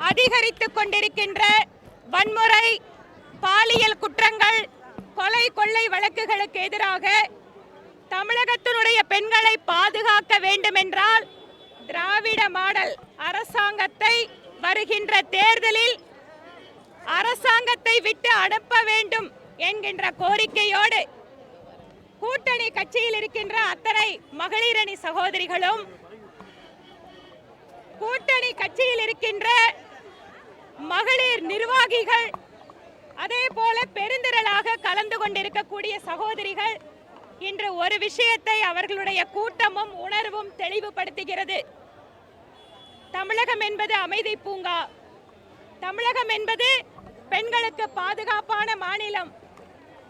அதிகரித்துக் கொண்டிருக்கின்ற வன்முறை, பாலியல் குற்றங்கள், கொலை கொள்ளை வழக்குகளுக்கு எதிராக தமிழகத்தினுடைய பெண்களை பாதுகாக்க வேண்டும் என்றால் திராவிட மாடல் அரசாங்கத்தை வருகின்ற தேர்தலில் அரசாங்கத்தை விட்டு அனுப்ப வேண்டும் என்கின்ற கோரிக்கையோடு கூட்டணி கட்சியில் இருக்கின்ற அத்தனை மகளிரணி சகோதரிகளும், கூட்டணி கட்சியில் இருக்கின்ற மகளிர் நிர்வாகிகள், அதே போல பெருந்திரளாக கலந்து கொண்டிருக்கக்கூடிய சகோதரிகள் இன்று ஒரு விஷயத்தை அவர்களுடைய கூட்டமும் உணர்வும் தெளிவுபடுத்துகிறது. தமிழகம் என்பது அமைதி பூங்கா, தமிழகம் என்பது பெண்களுக்கு பாதுகாப்பான மாநிலம்.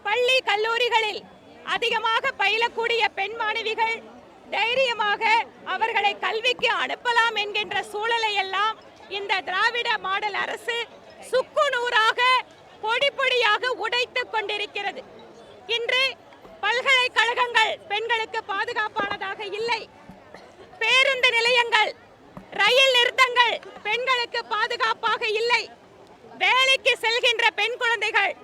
பள்ளி கல்லூரிகளில் அதிகமாக பயிலக்கூடிய பெண் மாணவிகள் தைரியமாக அவர்களை கல்விக்கு அனுப்பலாம் என்கின்ற சூழலை எல்லாம் இந்த திராவிட மாடல் அரசு சுக்குநூறாக பொடி பொடியாக உடைத்துக் கொண்டிருக்கிறது. இன்று பல்கலைக்கழகங்கள் பெண்களுக்கு பாதுகாப்பானதாக இல்லை. பேருந்து நிலையங்கள், ரயில் நிறுத்தங்கள் பெண்களுக்கு பாதுகாப்பாக இல்லை. வேலைக்கு செல்கின்ற பெண் குழந்தைகள்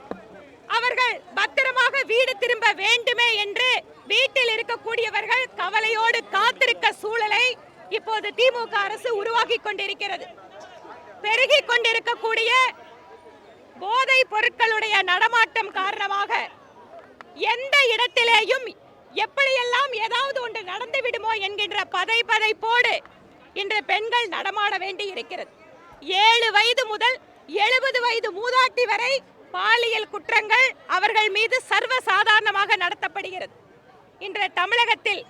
அவர்கள் பத்திரமாக வீடு திரும்ப வேண்டுமே என்று வீட்டில் இருக்கக்கூடியவர்கள் கவலையோடு காத்திருக்க சூழலை இப்போது திமுக அரசு உருவாக்கி கொண்டிருக்கிறது. பெருகிக் கொண்டிருக்கக்கூடிய போதைப் பொருட்களுடைய நடமாட்டம் காரணமாக எந்த இடத்திலேயும் எப்படியெல்லாம் ஏதாவது ஒன்று நடந்து விடுமோ என்கின்ற பதைப்போடு இன்று பெண்கள் நடமாட வேண்டி இருக்கிறது. 7 வயது முதல் 70 வயது மூதாட்டி வரை பாலியல் குற்றங்கள் அவர்கள் மீது சர்வசாதாரணமாக நடத்தப்படுகிறது. இன்று தமிழகத்தில்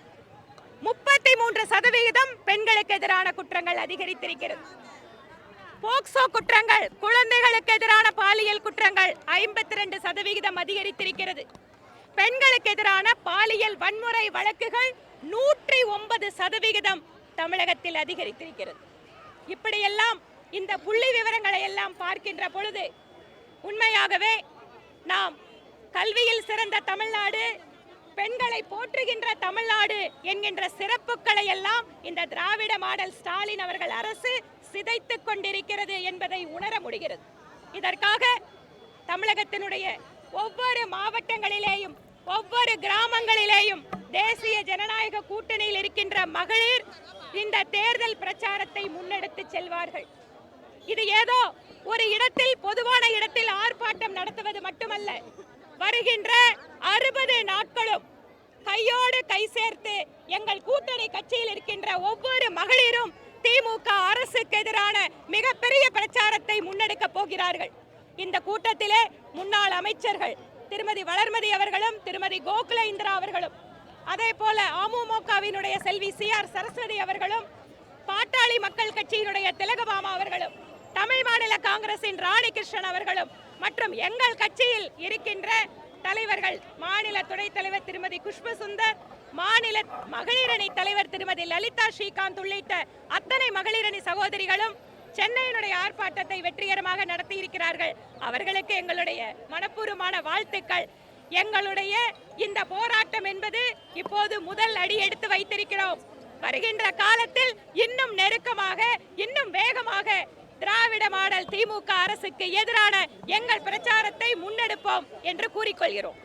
33% பெண்களுக்கு எதிரான குற்றங்கள் அதிகரித்திருக்கிறது. போக்சோ குற்றங்கள், குழந்தைகளுக்கு எதிரான பாலியல் குற்றங்கள் 52% அதிகரித்திருக்கிறது. பெண்களுக்கு எதிரான பாலியல் வன்முறை வழக்குகள் 109% தமிழகத்தில் அதிகரித்திருக்கிறது. இப்படியெல்லாம் இந்த புள்ளி விவரங்களை எல்லாம் பார்க்கின்ற பொழுது உண்மையாகவே நாம் கல்வியில் சிறந்த தமிழ்நாடு, பெண்களை போற்றுகின்ற தமிழ்நாடு என்கின்ற சிறப்புகளை எல்லாம் இந்த திராவிட மாடல் ஸ்டாலின் அவர்கள் அரசு சிதைத்துக் கொண்டிருக்கிறது என்பதை உணர முடிகிறது. இதற்காக தமிழகத்தினுடைய ஒவ்வொரு மாவட்டங்களிலேயும் ஒவ்வொரு கிராமங்களிலேயும் தேசிய ஜனநாயக கூட்டணியில் இருக்கின்ற மகளிர் இந்த தேர்தல் பிரச்சாரத்தை முன்னெடுத்து செல்வார்கள். இது ஏதோ ஒரு இடத்தில், பொதுவான இடத்தில் ஆர்ப்பாட்டம் நடத்துவது மட்டுமல்ல, வருகின்ற 60 நாட்களும் கையோடு கை சேர்த்து எங்கள் கூட்டணி கட்சியில் இருக்கின்ற ஒவ்வொரு மகளிரும் திமுக அரசுக்கு எதிரான மிகப்பெரிய பிரச்சாரத்தை முன்னெடுக்க போகிறார்கள். இந்த கூட்டத்திலே முன்னாள் அமைச்சர்கள் திருமதி வளர்மதி அவர்களும் திருமதி கோகுல இந்திரா அவர்களும், அதே போல அமமுகவினுடைய செல்வி CR சரஸ்வதி அவர்களும், பாட்டாளி மக்கள் கட்சியினுடைய திலகபாமா அவர்களும், தமிழ் மாநில காங்கிரசின் ராணி கிருஷ்ணன் அவர்களும் மற்றும் எங்கள் கட்சியில் இருக்கின்ற தலைவர்கள், மாநில துணைத் தலைவர் திருமதி குஷ்பு சுந்தர், மாநில மகளிரணி தலைவர் திருமதி லலிதா ஸ்ரீகாந்த் உள்ளிட்ட அத்தனை மகளிரணி சகோதரிகளும் சென்னையினுடைய ஆர்ப்பாட்டத்தை வெற்றிகரமாக நடத்தி இருக்கிறார்கள். அவர்களுக்கு எங்களுடைய மனப்பூர்வமான வாழ்த்துக்கள். எங்களுடைய இந்த போராட்டம் என்பது இப்போது முதல் அடி எடுத்து வைத்திருக்கிறோம். வருகின்ற காலத்தில் இன்னும் நெருக்கமாக, இன்னும் வேகமாக திராவிட மாடல் திமுக அரசுக்கு எதிரான எங்கள் பிரச்சாரத்தை முன்னெடுப்போம் என்று கூறிக்கொள்கிறோம்.